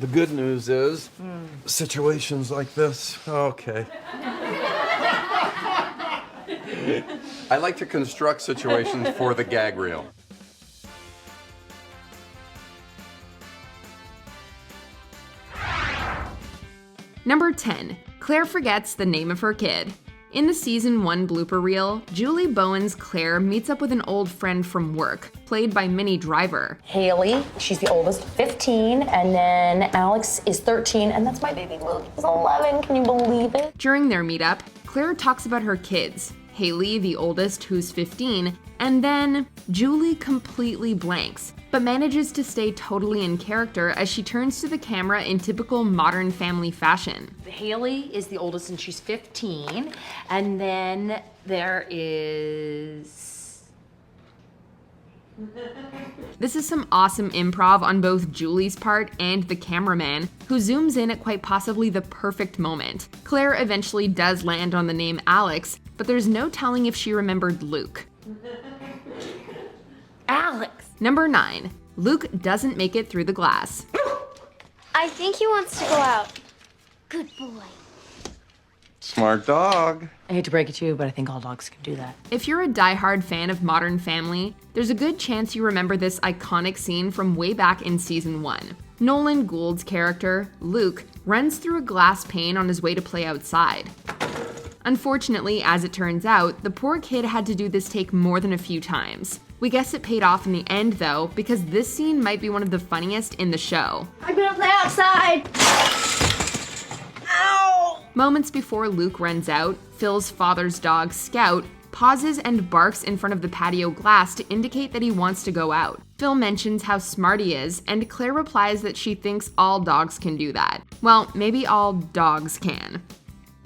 The good news is, situations like this, okay. I like to construct situations for the gag reel. Number 10. Claire forgets the name of her kid. In the season 1 blooper reel, Julie Bowen's Claire meets up with an old friend from work, played by Minnie Driver. Haley, she's the oldest, 15, and then Alex is 13, and that's my baby Luke, he's 11, can you believe it? During their meetup, Claire talks about her kids, Haley, the oldest, who's 15, and then Julie completely blanks, but manages to stay totally in character as she turns to the camera in typical Modern Family fashion. Haley is the oldest and she's 15, and then there is... This is some awesome improv on both Julie's part and the cameraman, who zooms in at quite possibly the perfect moment. Claire eventually does land on the name Alex, but there's no telling if she remembered Luke. Alex! Number 9. Luke doesn't make it through the glass. I think he wants to go out. Good boy. Smart dog. I hate to break it to you, but I think all dogs can do that. If you're a diehard fan of Modern Family, there's a good chance you remember this iconic scene from way back in season 1. Nolan Gould's character, Luke, runs through a glass pane on his way to play outside. Unfortunately, as it turns out, the poor kid had to do this take more than a few times. We guess it paid off in the end though, because this scene might be one of the funniest in the show. I'm gonna play outside. Ow! Moments before Luke runs out, Phil's father's dog, Scout, pauses and barks in front of the patio glass to indicate that he wants to go out. Phil mentions how smart he is, and Claire replies that she thinks all dogs can do that. Well, maybe all dogs can.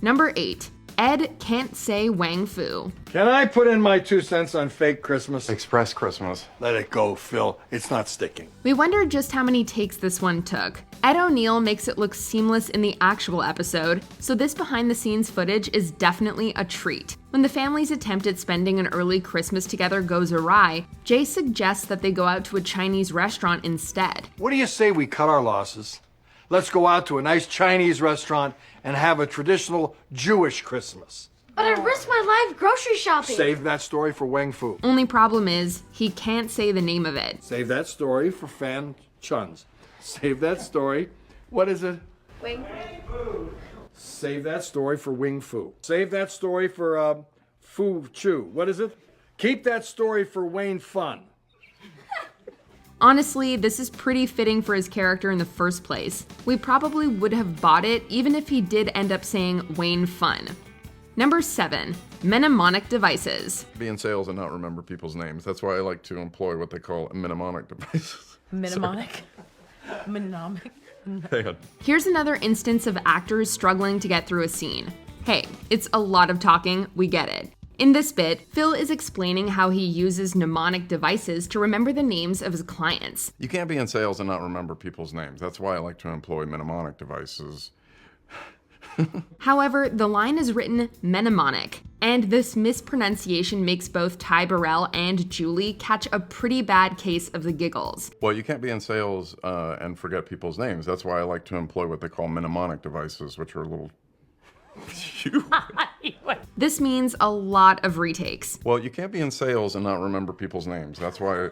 Number 8. Ed can't say Wang Fu. Can I put in my 2 cents on fake Christmas? Express Christmas. Let it go, Phil. It's not sticking. We wonder just how many takes this one took. Ed O'Neill makes it look seamless in the actual episode, so this behind-the-scenes footage is definitely a treat. When the family's attempt at spending an early Christmas together goes awry, Jay suggests that they go out to a Chinese restaurant instead. What do you say we cut our losses? Let's go out to a nice Chinese restaurant and have a traditional Jewish Christmas. But I risked my life grocery shopping. Save that story for Wang Fu. Only problem is, he can't say the name of it. Save that story for Fan Chuns. Save that story. What is it? Wing. Save that story for Wing Fu. Save that story for Fu Chu. What is it? Keep that story for Wayne Fun. Honestly, this is pretty fitting for his character in the first place. We probably would have bought it even if he did end up saying Wayne Fun. Number 7. Mnemonic devices. Be in sales and not remember people's names. That's why I like to employ what they call mnemonic devices. Mnemonic? Mnemonic? Hang on. Here's another instance of actors struggling to get through a scene. Hey, it's a lot of talking, we get it. In this bit, Phil is explaining how he uses mnemonic devices to remember the names of his clients. You can't be in sales and not remember people's names. That's why I like to employ mnemonic devices. However, the line is written mnemonic, and this mispronunciation makes both Ty Burrell and Julie catch a pretty bad case of the giggles. Well, you can't be in sales and forget people's names. That's why I like to employ what they call mnemonic devices, which are a little... This means a lot of retakes. Well, you can't be in sales and not remember people's names. That's why...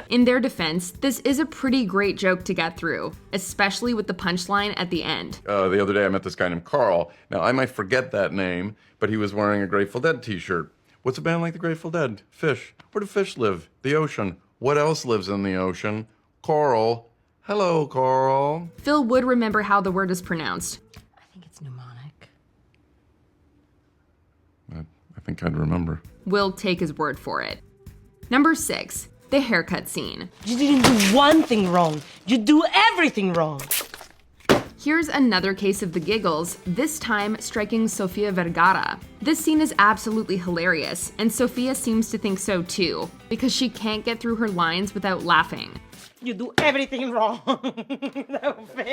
In their defense, this is a pretty great joke to get through, especially with the punchline at the end. The other day I met this guy named Carl. Now, I might forget that name, but he was wearing a Grateful Dead t-shirt. What's a band like the Grateful Dead? Fish. Where do fish live? The ocean. What else lives in the ocean? Coral. Hello, Carl. Phil would remember how the word is pronounced. I think it's mnemonic. I think I'd remember. We'll take his word for it. Number 6. The haircut scene. You didn't do one thing wrong. You do everything wrong. Here's another case of the giggles, this time striking Sofia Vergara. This scene is absolutely hilarious, and Sofia seems to think so too, because she can't get through her lines without laughing. You do everything wrong.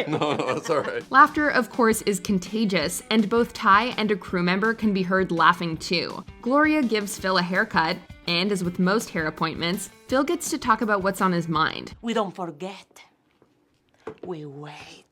No, that's all right. Laughter, of course, is contagious, and both Ty and a crew member can be heard laughing too. Gloria gives Phil a haircut, And as with most hair appointments, Phil gets to talk about what's on his mind. We don't forget. We wait.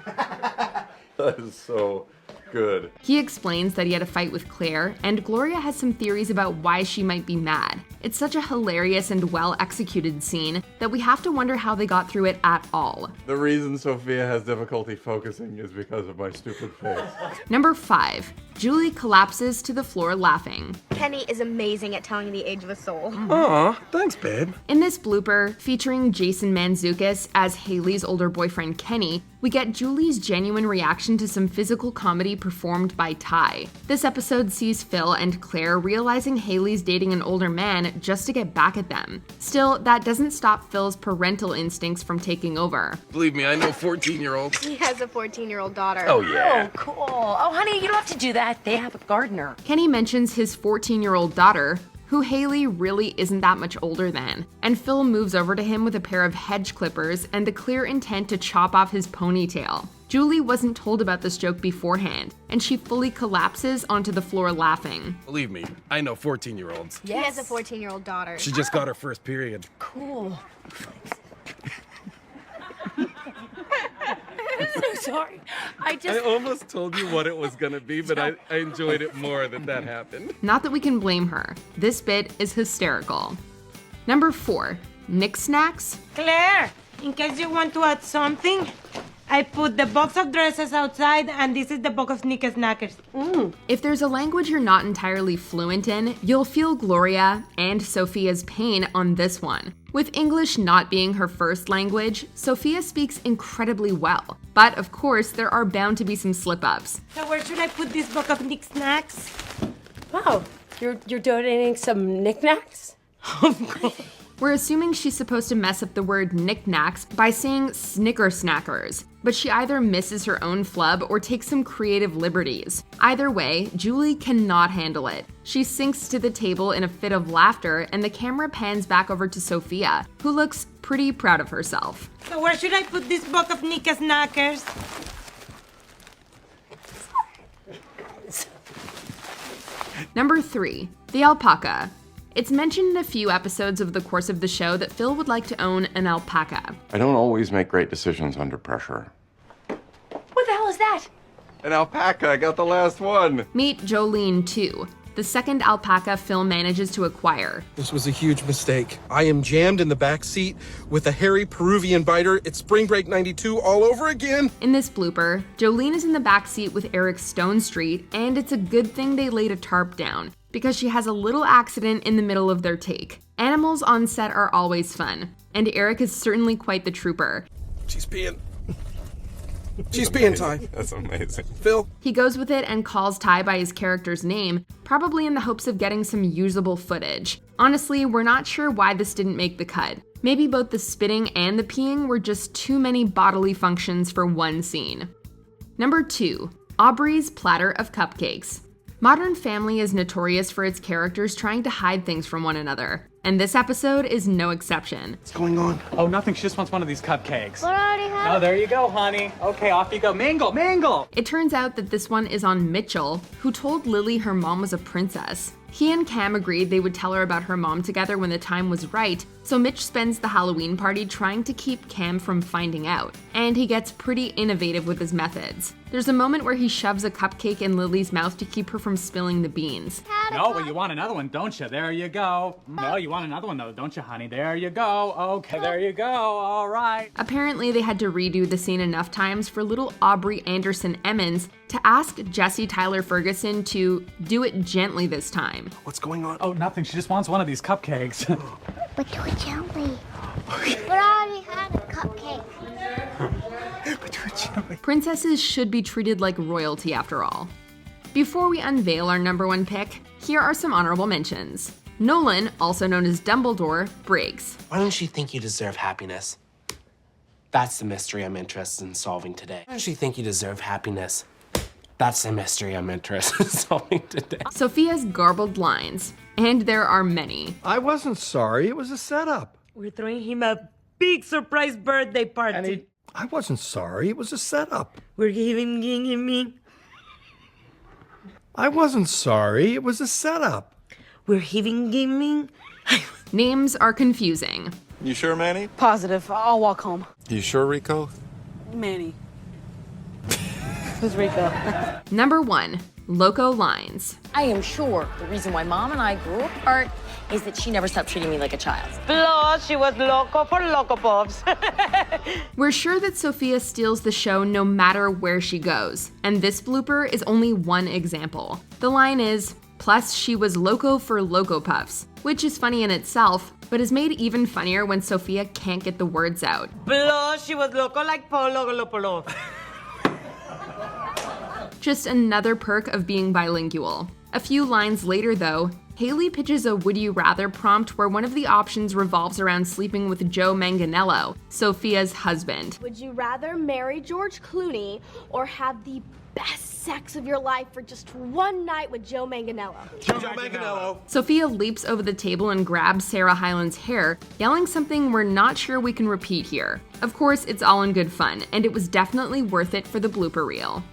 That is so good. He explains that he had a fight with Claire, and Gloria has some theories about why she might be mad. It's such a hilarious and well-executed scene that we have to wonder how they got through it at all. The reason Sophia has difficulty focusing is because of my stupid face. Number 5. Julie collapses to the floor laughing. Kenny is amazing at telling the age of a soul. Aw, thanks, babe. In this blooper, featuring Jason Mantzoukas as Haley's older boyfriend Kenny, we get Julie's genuine reaction to some physical comedy performed by Ty. This episode sees Phil and Claire realizing Haley's dating an older man just to get back at them. Still, that doesn't stop Phil's parental instincts from taking over. Believe me, I know 14-year-olds. He has a 14-year-old daughter. Oh, yeah. Oh, cool. Oh, honey, you don't have to do that. They have a gardener. Kenny mentions his 14-year-old daughter, who Haley really isn't that much older than, and Phil moves over to him with a pair of hedge clippers and the clear intent to chop off his ponytail. Julie wasn't told about this joke beforehand, and she fully collapses onto the floor laughing. Believe me, I know 14-year-olds. He has a 14-year-old daughter. She just got her first period. Cool. I'm so sorry. I almost told you what it was gonna be, but I enjoyed it more that happened. Not that we can blame her. This bit is hysterical. Number 4. Nick Snacks. Claire, in case you want to add something, I put the box of dresses outside, and this is the box of knickerknackers. If there's a language you're not entirely fluent in, you'll feel Gloria and Sophia's pain on this one. With English not being her first language, Sophia speaks incredibly well. But of course, there are bound to be some slip-ups. So where should I put this box of knickknacks? Wow, you're donating some knickknacks? We're assuming she's supposed to mess up the word knickknacks by saying snickersnackers, but she either misses her own flub or takes some creative liberties. Either way, Julie cannot handle it. She sinks to the table in a fit of laughter, and the camera pans back over to Sophia, who looks pretty proud of herself. So where should I put this box of knickerknackers? Number 3. The Alpaca. It's mentioned in a few episodes over the course of the show that Phil would like to own an alpaca. I don't always make great decisions under pressure. What the hell is that? An alpaca, I got the last one. Meet Jolene 2, the second alpaca Phil manages to acquire. This was a huge mistake. I am jammed in the back seat with a hairy Peruvian biter. It's Spring Break 92 all over again. In this blooper, Jolene is in the back seat with Eric Stone Street, and it's a good thing they laid a tarp down, because she has a little accident in the middle of their take. Animals on set are always fun, and Eric is certainly quite the trooper. She's peeing. She's peeing, Ty. That's amazing. Phil. He goes with it and calls Ty by his character's name, probably in the hopes of getting some usable footage. Honestly, we're not sure why this didn't make the cut. Maybe both the spitting and the peeing were just too many bodily functions for one scene. Number 2. Aubrey's platter of cupcakes. Modern Family is notorious for its characters trying to hide things from one another, and this episode is no exception. What's going on? Oh, nothing. She just wants one of these cupcakes. But I already have Oh, there you go, honey. Okay, off you go. Mangle, mangle! It turns out that this one is on Mitchell, who told Lily her mom was a princess. He and Cam agreed they would tell her about her mom together when the time was right, so Mitch spends the Halloween party trying to keep Cam from finding out, and he gets pretty innovative with his methods. There's a moment where he shoves a cupcake in Lily's mouth to keep her from spilling the beans. No, but you want another one, don't you? There you go. No, you want another one, though, don't you, honey? There you go. Okay, there you go. All right. Apparently, they had to redo the scene enough times for little Aubrey Anderson Emmons to ask Jesse Tyler Ferguson to do it gently this time. What's going on? Oh, nothing. She just wants one of these cupcakes. But do it gently. But I already had a cupcake. Princesses should be treated like royalty after all. Before we unveil our number 1 pick, here are some honorable mentions. Nolan, also known as Dumbledore, breaks. Why don't you think you deserve happiness? That's the mystery I'm interested in solving today. Why don't you think you deserve happiness? That's the mystery I'm interested in solving today. Sophia's garbled lines, and there are many. I wasn't sorry. It was a setup. We're throwing him a big surprise birthday party. I wasn't sorry. It was a setup. We're giving me. I wasn't sorry. It was a setup. We're having gaming. Names are confusing. You sure, Manny? Positive. I'll walk home. You sure, Rico? Manny. Who's Rico? Number 1. Loco lines. I am sure the reason why Mom and I grew apart is that she never stopped treating me like a child. Plus, she was loco for Loco Pops. We're sure that Sophia steals the show no matter where she goes, and this blooper is only one example. The line is, plus she was loco for Loco Puffs, which is funny in itself, but is made even funnier when Sophia can't get the words out. Plus, she was loco like Polo. Just another perk of being bilingual. A few lines later, though, Haley pitches a would you rather prompt where one of the options revolves around sleeping with Joe Manganiello, Sophia's husband. Would you rather marry George Clooney or have the best sex of your life for just one night with Joe Manganiello? Joe Manganiello. Sophia leaps over the table and grabs Sarah Hyland's hair, yelling something we're not sure we can repeat here. Of course, it's all in good fun, and it was definitely worth it for the blooper reel.